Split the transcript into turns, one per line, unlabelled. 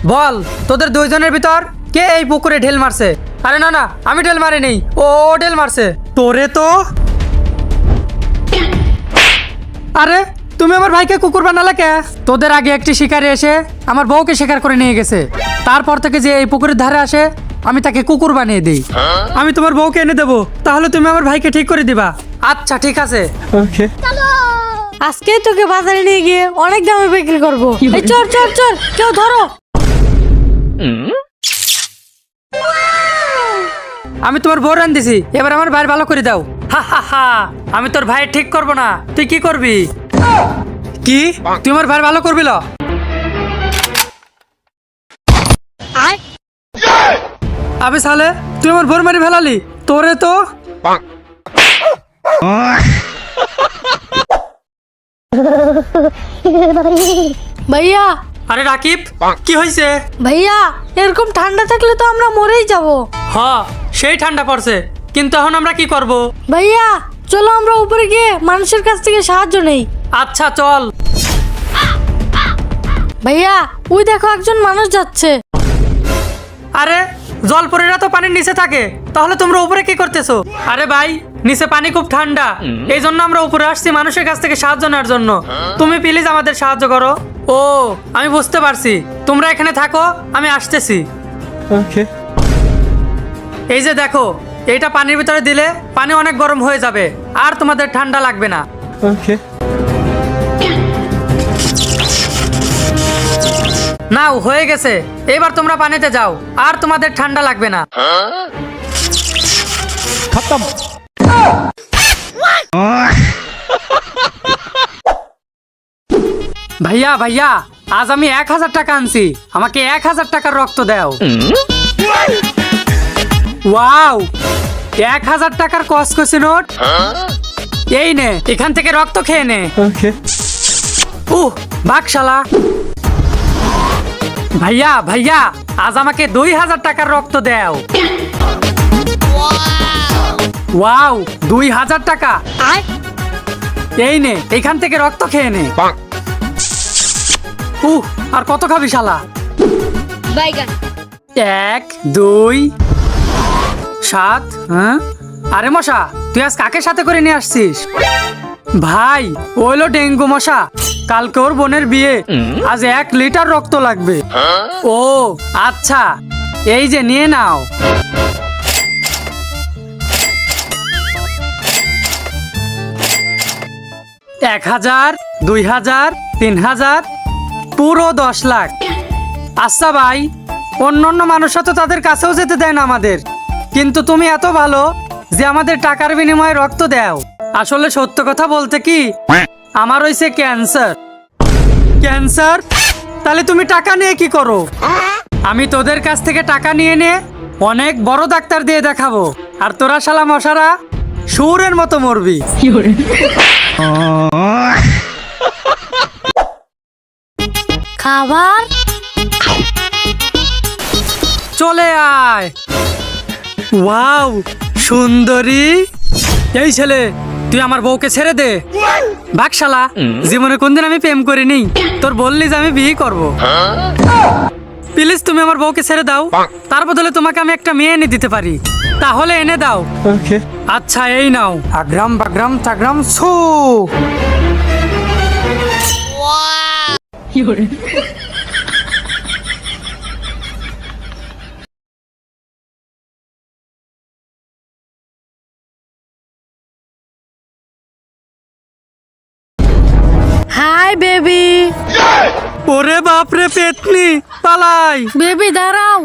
বল তোদের দুইজনের ভিতর কে এই পুকুরে ঢেল মারছে? আরে না না, আমি ঢেল মারিনি, ও ঢেল মারছে। তোরে তো আরে তুমি আমার ভাইকে কুকুর বানালে কে? তোদের আগে একটি শিকারি এসে আমার বউকে শিকার করে নিয়ে গেছে। তারপর থেকে যে এই পুকুরের ধারে আসে আমি তাকে কুকুর বানিয়ে দিই। আমি তোমার বউকে এনে দেবো, তাহলে তুমি আমার ভাইকে ঠিক করে দিবা। আচ্ছা ঠিক আছে।
ওকে।
আজকে তোকে বাজারে নিয়ে গিয়ে অনেক দামে বিক্রি করবো। এই চল চল চল, কেউ ধরো।
আমি তোমার বউ রান দিছি, এবার আমার ভাই ভালো করে দাও। হা হা হা, আমি তোর ভাই ঠিক করবো না, তুই কি করবি? কি তুই আমার ভাই ভালো করবি? আবে সালে, তুই আমার ভোর মারি ফেলালি। তোরে তো
ভাইয়া
আরে রাকিব, কি হয়েছে?
ভাইয়া এরকম ঠান্ডা থাকলে তো আমরা মরেই যাব।
হ, সেই ঠান্ডা পড়ছে, কিন্তু এখন আমরা কি করব?
ভাইয়া চলো আমরা উপরে গিয়ে মানুষের কাছ থেকে সাহায্য নেই।
আচ্ছা চল।
ভাইয়া ওই দেখো একজন মানুষ যাচ্ছে।
আরে জলপরীরা তো পানির নিচে থাকে, তাহলে তোমরা উপরে কি করতেছো? আরে ভাই, নিচে পানি খুব ঠান্ডা, এই জন্য আমরা উপরে আসছি মানুষের কাছ থেকে সাহায্য নেওয়ার জন্য। তুমি প্লিজ আমাদের সাহায্য করো। ও আমি বুঝতে পারছি, তোমরা এখানে থাকো, আমি আসতেছি।
ওকে।
এই যে দেখো, এইটা পানির ভিতরে দিলে পানি অনেক গরম হয়ে যাবে, আর তোমাদের ঠান্ডা লাগবে না।
ওকে।
নাও হয়ে গেছে, এবার তোমরা পানিতে যাও, আর তোমাদের ঠান্ডা লাগবে না।
খতম।
ভাইয়া ভাইয়া, আজ আমি 1000 টাকা আনছি, আমাকে 1000 টাকার রক্ত দাও। ওয়াও, 1000 টাকার কসকসি নোট। এই নে, এখান থেকে রক্ত খেয়ে নে।
ওকে।
বাকশালা। ভাইয়া ভাইয়া, আজ আমাকে 2000 টাকার রক্ত দাও। ওয়াও, 2000 টাকা। এই নে, এখান থেকে রক্ত খেয়ে নে। আর কত খাবি শালা? 1 2 7। হ্যাঁ, আরে মশা, তুই আজ কাকে সাথে করে নিয়ে আসছিস? ভাই ওইলো ডেঙ্গু মশা, কালকে ওর বোনের বিয়ে, আজ 1 লিটার রক্ত লাগবে। ও আচ্ছা, এই যে নিয়ে নাও। এক 1000 2000 3000, পুরো 10 লাখ। আচ্ছা ভাই, অন্য মানুষরা তো তাদের কাছেও যেতে দেয় না আমাদের, কিন্তু তুমি এত ভালো যে আমাদের টাকার বিনিময়ে রক্ত দাও। আসলে সত্য কথা বলতে কি, আমার হইছে ক্যান্সার। ক্যান্সার? তাহলে তুমি টাকা নিয়ে কি করো? আমি তোদের কাছ থেকে টাকা নিয়ে অনেক বড় ডাক্তার দিয়ে দেখাবো, আর তোরা শালা মশারা সুরের মতো মরবি।
খাবার
চলে আয়। ওয়াও সুন্দরী। এই ছেলে, তুই আমার বউকে ছেড়ে দে। বাকশালা, জীবনে কোনদিন আমি প্রেম করিনি, তোর বললি যে আমি বিয়ে করব। প্লিজ তুমি আমার বউকে ছেড়ে দাও, তার বদলে তোমাকে আমি একটা মেয়ে এনে দিতে পারি, তাহলে এনে দাও।
ওকে।
আচ্ছা এই নাও। আগ্রাম বাগ্রাম তাগ্রাম ছু।
Hi baby.
ওরে বাপরে পেতনি, পালাই।
বেবি দাঁড়াও।